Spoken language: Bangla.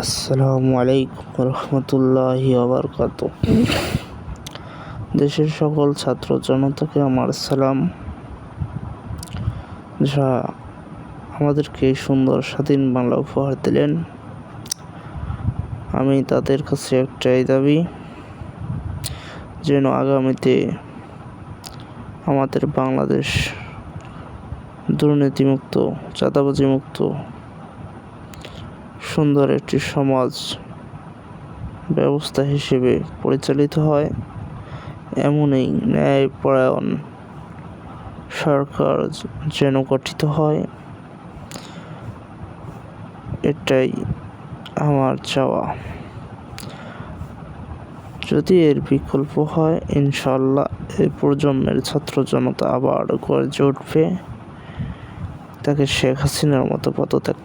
আসসালামু আলাইকুম রহমতুল্লাহি ওয়াবারাকাতু। দেশের সকল ছাত্র জনতাকে আমার সালাম, যা আমাদেরকে এই সুন্দর স্বাধীন বাংলা উপহার দিলেন। আমি তাদের কাছে একটাই দাবি, যেন আগামীতে আমাদের বাংলাদেশ দুর্নীতিমুক্ত, চাঁদাবাজিমুক্ত সুন্দর একটি সমাজ ব্যবস্থা হিসেবে পরিচালিত হয়। এমনই ন্যায়পরায়ণ সরকার যেন গঠিত হয়, এটাই আমার চাওয়া। যদি এর বিকল্প হয়, ইনশাআল্লাহ এই প্রজন্মের ছাত্র জনতা আবার গর্জে উঠবে, তাকে শেখ হাসিনার মতো পদত্যাগ